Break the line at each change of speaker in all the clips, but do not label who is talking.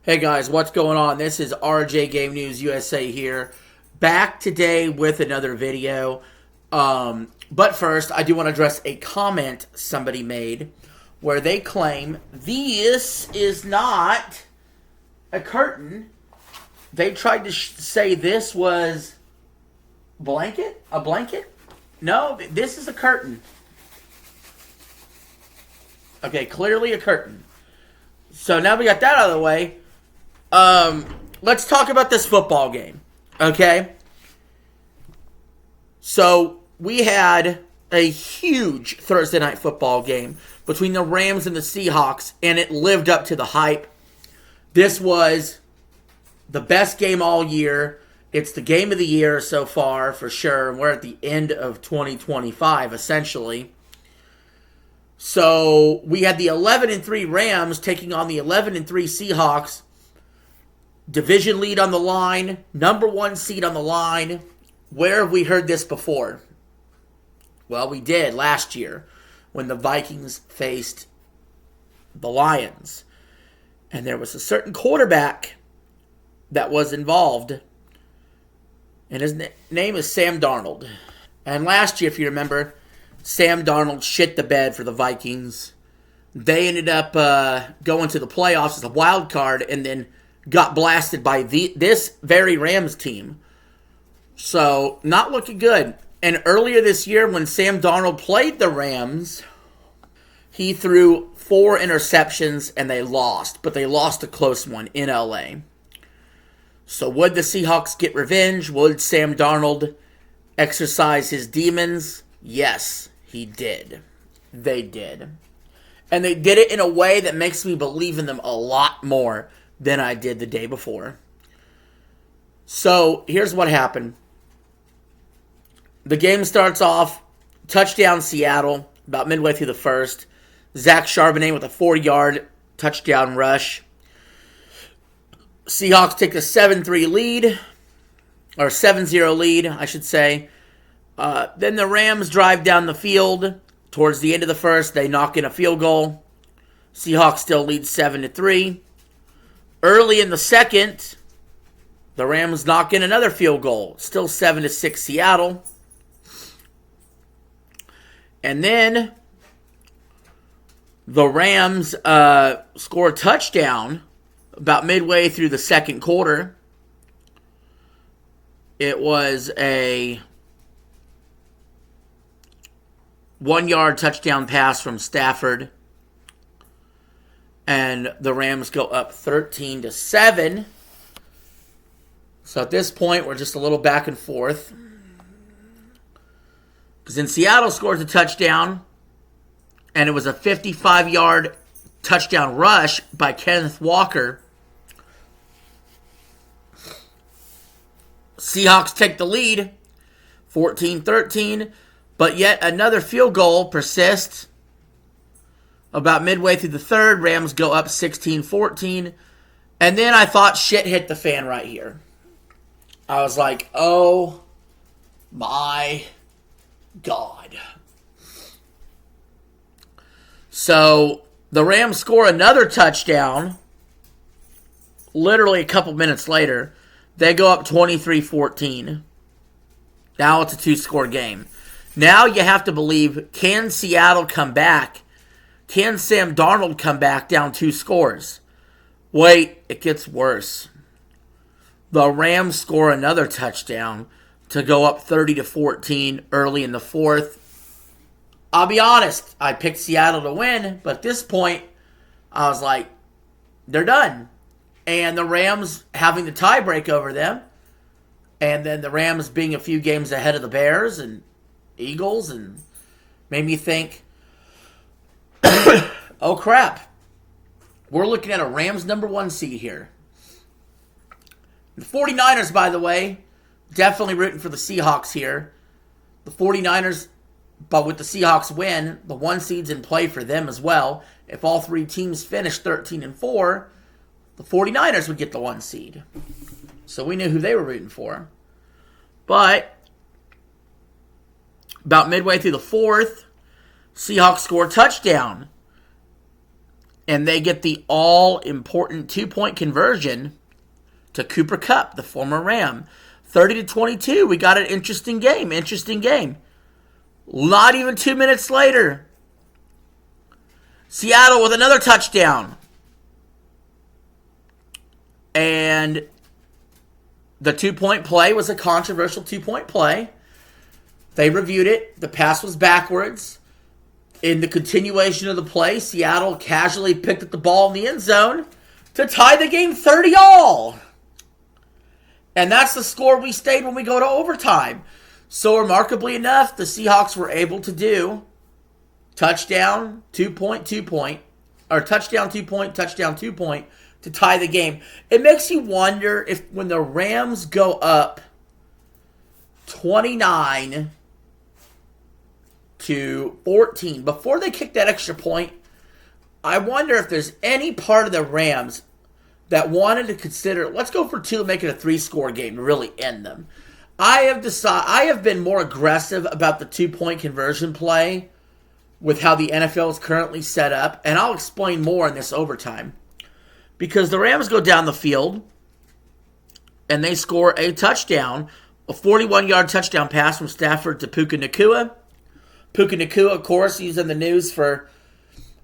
Hey guys, what's going on? This is RJ Game News USA here, back today with another video. But first, I do want to address a comment somebody made where they claim this is not a curtain. They tried to say this was a blanket. No, this is a curtain. Okay, clearly a curtain. So now we got that out of the way. Let's talk about this football game, okay? So, we had a huge Thursday night football game between the Rams and the Seahawks, and it lived up to the hype. This was the best game all year. It's the game of the year so far, for sure. We're at the end of 2025, essentially. So, we had the 11-3 Rams taking on the 11-3 Seahawks. Division lead on the line, number one seed on the line. Where have we heard this before? Well, we did last year when the Vikings faced the Lions. And there was a certain quarterback that was involved. And his name is Sam Darnold. And last year, if you remember, Sam Darnold shit the bed for the Vikings. They ended up going to the playoffs as a wild card and then got blasted by this very Rams team. So, not looking good. And earlier this year, when Sam Darnold played the Rams, he threw 4 interceptions and they lost. But they lost a close one in LA. So, would the Seahawks get revenge? Would Sam Darnold exercise his demons? Yes, he did. They did. And they did it in a way that makes me believe in them a lot more than I did the day before. So, here's what happened. The game starts off, touchdown Seattle, about midway through the first. Zach Charbonnet with a 4-yard touchdown rush. Seahawks take a 7-3 lead, or 7-0 lead, I should say. Then the Rams drive down the field. Towards the end of the first, they knock in a field goal. Seahawks still lead 7-3. Early in the second, the Rams knock in another field goal. Still 7-6 Seattle. And then the Rams score a touchdown about midway through the second quarter. It was a 1-yard touchdown pass from Stafford. And the Rams go up 13-7. So at this point, we're just a little back and forth. Because then Seattle scores a touchdown. And it was a 55-yard touchdown rush by Kenneth Walker. Seahawks take the lead, 14-13. But yet another field goal persists. About midway through the third, Rams go up 16-14. And then I thought shit hit the fan right here. I was like, oh my God. So the Rams score another touchdown. Literally a couple minutes later. They go up 23-14. Now it's a 2-score game. Now you have to believe, can Seattle come back? Can Sam Darnold come back down 2 scores? Wait, it gets worse. The Rams score another touchdown to go up 30-14 early in the fourth. I'll be honest, I picked Seattle to win, but at this point, I was like, they're done. And the Rams having the tiebreak over them, and then the Rams being a few games ahead of the Bears and Eagles, and made me think, oh crap, we're looking at a Rams number 1 seed here. The 49ers, by the way, definitely rooting for the Seahawks here. The 49ers, but with the Seahawks win, the 1 seed's in play for them as well. If all 3 teams finish 13-4, the 49ers would get the 1 seed. So we knew who they were rooting for. But about midway through the fourth, Seahawks score a touchdown. and they get the all-important 2-point conversion to Cooper Kupp, the former Ram. 30-22, we got an interesting game. Not even 2 minutes later, Seattle with another touchdown. And the 2-point play was a controversial 2-point play. They reviewed it. The pass was backwards. In the continuation of the play, Seattle casually picked up the ball in the end zone to tie the game 30-all. And that's the score we stayed when we go to overtime. So remarkably enough, the Seahawks were able to do touchdown, 2-point, 2-point, or touchdown, 2-point, touchdown, 2-point to tie the game. It makes you wonder if when the Rams go up 29-14, before they kick that extra point, I wonder if there's any part of the Rams that wanted to consider, let's go for 2 and make it a 3-score game to really end them. I have been more aggressive about the 2-point conversion play with how the NFL is currently set up, and I'll explain more in this overtime. Because the Rams go down the field, and they score a touchdown, a 41-yard touchdown pass from Stafford to Puka Nacua. Puka Nacua, of course, he's in the news for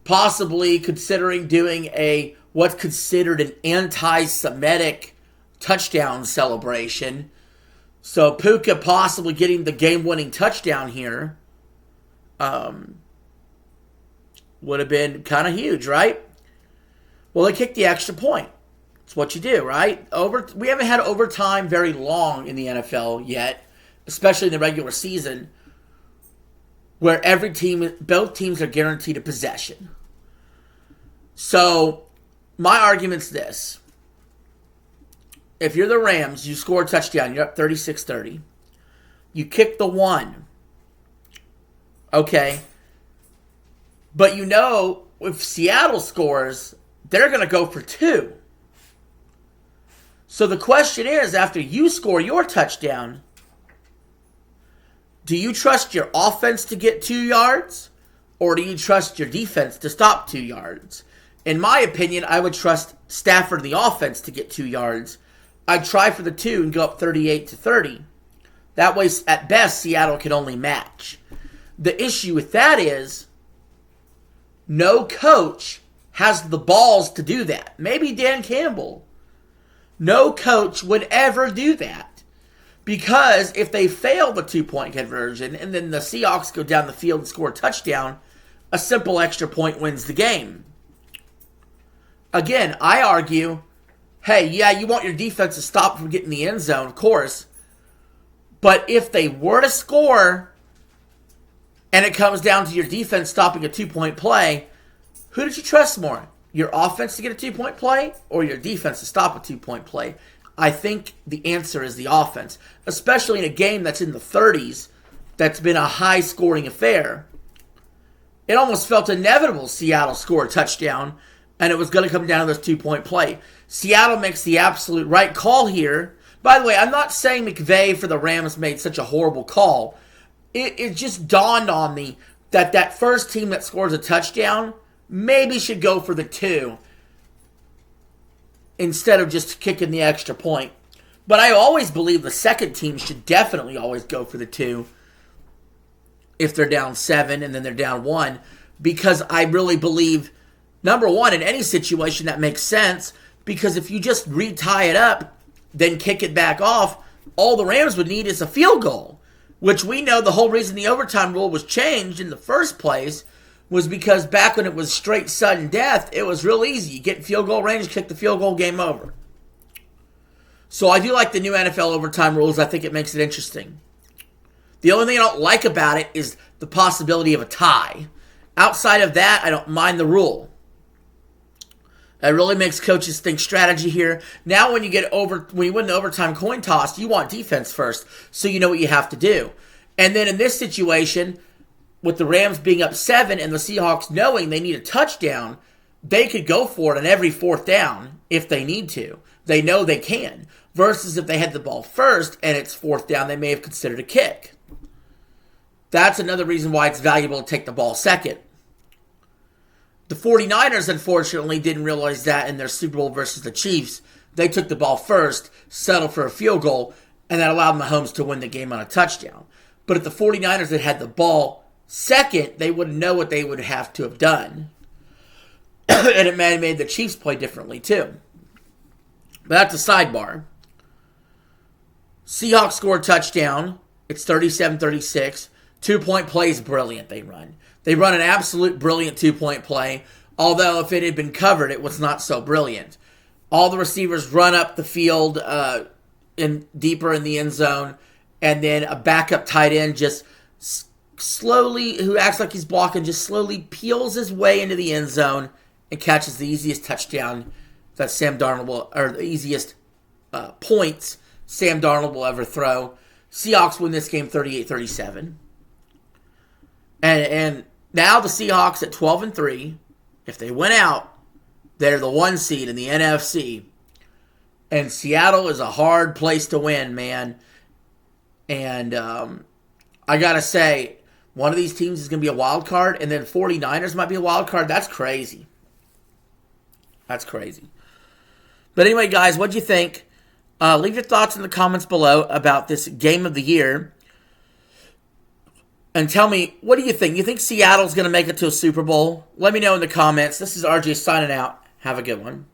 possibly considering doing what's considered an anti-Semitic touchdown celebration. So Puka possibly getting the game-winning touchdown here would have been kind of huge, right? Well, they kicked the extra point. It's what you do, right? We haven't had overtime very long in the NFL yet, especially in the regular season, where both teams are guaranteed a possession. So, my argument's this. If you're the Rams, you score a touchdown, you're up 36-30. You kick the 1. Okay. But you know, if Seattle scores, they're going to go for 2. So the question is, after you score your touchdown, do you trust your offense to get 2 yards? Or do you trust your defense to stop 2 yards? In my opinion, I would trust Stafford, the offense, to get 2 yards. I'd try for the 2 and go up 38-30. That way, at best, Seattle can only match. The issue with that is, no coach has the balls to do that. Maybe Dan Campbell. No coach would ever do that. Because if they fail the 2-point conversion and then the Seahawks go down the field and score a touchdown, a simple extra point wins the game. Again, I argue, hey, yeah, you want your defense to stop from getting the end zone, of course. But if they were to score and it comes down to your defense stopping a 2-point play, who did you trust more? Your offense to get a 2-point play or your defense to stop a 2-point play? I think the answer is the offense, especially in a game that's in the 30s, that's been a high-scoring affair. It almost felt inevitable Seattle score a touchdown, and it was going to come down to this 2-point play. Seattle makes the absolute right call here. By the way, I'm not saying McVay for the Rams made such a horrible call. It just dawned on me that first team that scores a touchdown maybe should go for the 2 instead of just kicking the extra point. But I always believe the second team should definitely always go for the 2 if they're down 7 and then they're down 1, because I really believe, number one, in any situation that makes sense, because if you just retie it up, then kick it back off, all the Rams would need is a field goal, which we know the whole reason the overtime rule was changed in the first place was because back when it was straight sudden death, it was real easy. You get in field goal range, kick the field goal, game over. So I do like the new NFL overtime rules. I think it makes it interesting. The only thing I don't like about it is the possibility of a tie. Outside of that, I don't mind the rule. It really makes coaches think strategy here. Now when you win the overtime coin toss, you want defense first, so you know what you have to do. And then in this situation, with the Rams being up 7 and the Seahawks knowing they need a touchdown, they could go for it on every 4th down if they need to. They know they can. Versus if they had the ball first and it's 4th down, they may have considered a kick. That's another reason why it's valuable to take the ball second. The 49ers, unfortunately, didn't realize that in their Super Bowl versus the Chiefs. They took the ball first, settled for a field goal, and that allowed Mahomes to win the game on a touchdown. But if the 49ers had had the ball second, they wouldn't know what they would have to have done. And it may have made the Chiefs play differently, too. But that's a sidebar. Seahawks score a touchdown. It's 37-36. 2-point play is brilliant they run. They run an absolute brilliant 2-point play, although if it had been covered, it was not so brilliant. All the receivers run up the field deeper in the end zone, and then a backup tight end just slowly, who acts like he's blocking, just slowly peels his way into the end zone and catches the easiest touchdown that Sam Darnold will, or the easiest points Sam Darnold will ever throw. Seahawks win this game 38-37. And now the Seahawks at 12-3, if they win out, they're the 1 seed in the NFC. And Seattle is a hard place to win, man. And I got to say, one of these teams is going to be a wild card, and then 49ers might be a wild card. That's crazy. That's crazy. But anyway, guys, what'd you think? Leave your thoughts in the comments below about this game of the year. And tell me, what do you think? You think Seattle's going to make it to a Super Bowl? Let me know in the comments. This is RJ signing out. Have a good one.